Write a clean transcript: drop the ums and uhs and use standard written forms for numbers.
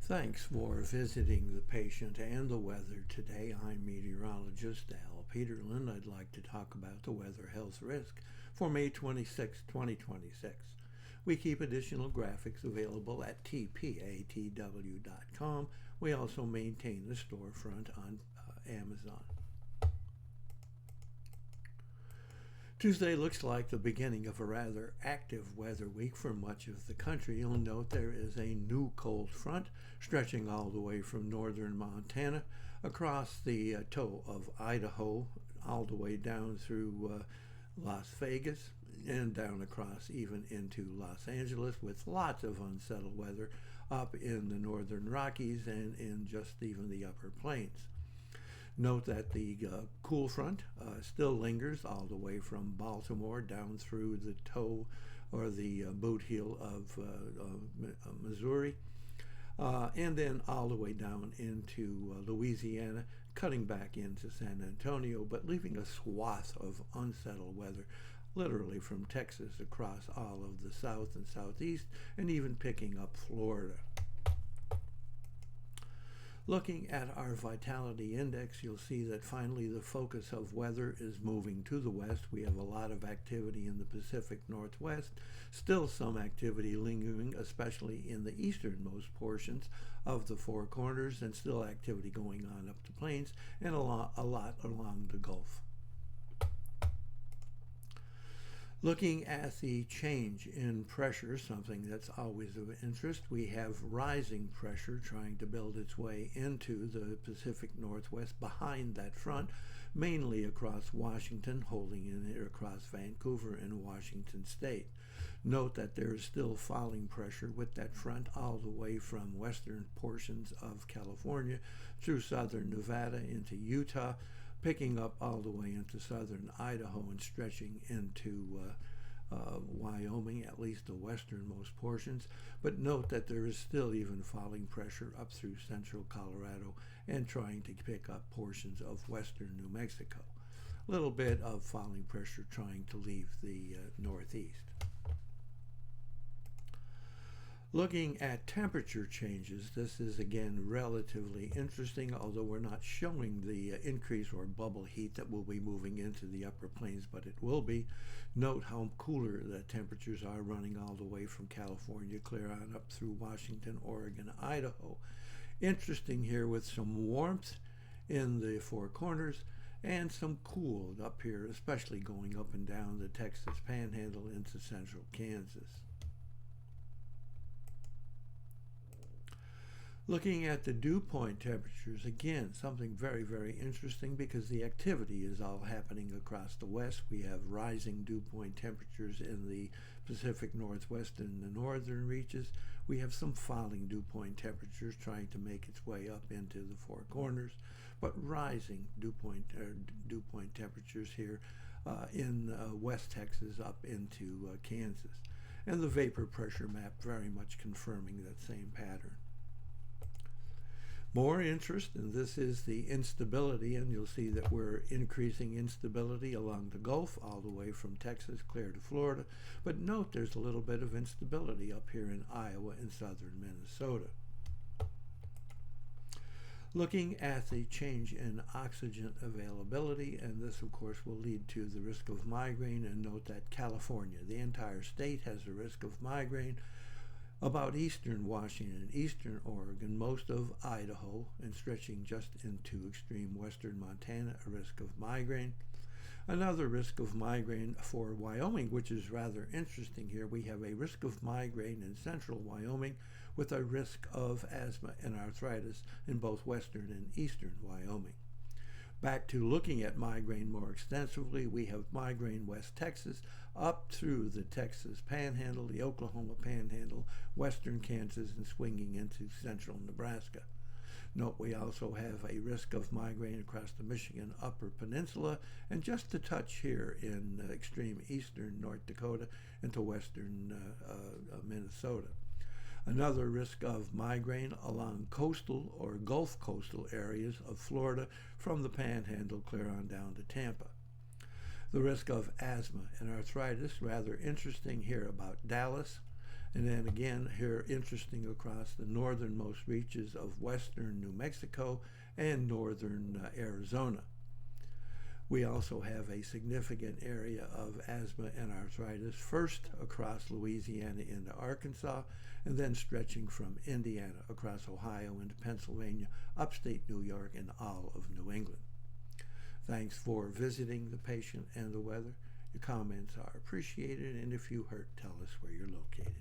Thanks for visiting the patient and the weather today. I'm meteorologist Al Peterlin. I'd like to talk about the weather health risk for May 26, 2026. We keep additional graphics available at tpatw.com. We also maintain the storefront on Amazon. Tuesday looks like the beginning of a rather active weather week for much of the country. You'll note there is a new cold front stretching all the way from northern Montana across the toe of Idaho, all the way down through Las Vegas and down across even into Los Angeles, with lots of unsettled weather up in the northern Rockies and in just even the upper plains. Note that the cool front still lingers all the way from Baltimore down through the toe or the boot heel of Missouri, and then all the way down into Louisiana, cutting back into San Antonio, but leaving a swath of unsettled weather, literally from Texas across all of the south and southeast, and even picking up Florida. Looking at our vitality index, you'll see that finally the focus of weather is moving to the west. We have a lot of activity in the Pacific Northwest, still some activity lingering, especially in the easternmost portions of the Four Corners, and still activity going on up the plains and a lot along the Gulf. Looking at the change in pressure, something that's always of interest, we have rising pressure trying to build its way into the Pacific Northwest behind that front, mainly across Washington, holding in it across Vancouver and Washington State. Note that there is still falling pressure with that front all the way from western portions of California through southern Nevada into Utah, picking up all the way into southern Idaho and stretching into Wyoming, at least the westernmost portions. But note that there is still even falling pressure up through central Colorado and trying to pick up portions of western New Mexico. A little bit of falling pressure trying to leave the northeast. Looking at temperature changes, this is again relatively interesting, although we're not showing the increase or bubble heat that will be moving into the upper plains, but it will be. Note how cooler the temperatures are running all the way from California clear on up through Washington, Oregon, Idaho. Interesting here with some warmth in the Four Corners and some cool up here, especially going up and down the Texas Panhandle into central Kansas. Looking at the dew point temperatures, again, something very, very interesting because the activity is all happening across the west. We have rising dew point temperatures in the Pacific Northwest and the northern reaches. We have some falling dew point temperatures trying to make its way up into the Four Corners, but rising dew point temperatures here in West Texas up into Kansas. And the vapor pressure map very much confirming that same pattern. More interest, and this is the instability, and you'll see that we're increasing instability along the Gulf all the way from Texas clear to Florida. But note there's a little bit of instability up here in Iowa and southern Minnesota. Looking at the change in oxygen availability, and this of course will lead to the risk of migraine, and note that California, the entire state, has a risk of migraine. About eastern Washington, eastern Oregon, most of Idaho, and stretching just into extreme western Montana, a risk of migraine. Another risk of migraine for Wyoming, which is rather interesting here. We have a risk of migraine in central Wyoming with a risk of asthma and arthritis in both western and eastern Wyoming. Back to looking at migraine more extensively, we have migraine West Texas up through the Texas Panhandle, the Oklahoma Panhandle, western Kansas, and swinging into central Nebraska. Note we also have a risk of migraine across the Michigan Upper Peninsula and just a touch here in extreme eastern North Dakota into western Minnesota. Another risk of migraine along coastal or Gulf coastal areas of Florida from the Panhandle clear on down to Tampa. The risk of asthma and arthritis, rather interesting here about Dallas, And then again, here interesting across the northernmost reaches of western New Mexico and northern Arizona. We also have a significant area of asthma and arthritis, first across Louisiana into Arkansas, and then stretching from Indiana across Ohio into Pennsylvania, upstate New York, and all of New England. Thanks for visiting the patient and the weather. Your comments are appreciated, and if you hurt, tell us where you're located.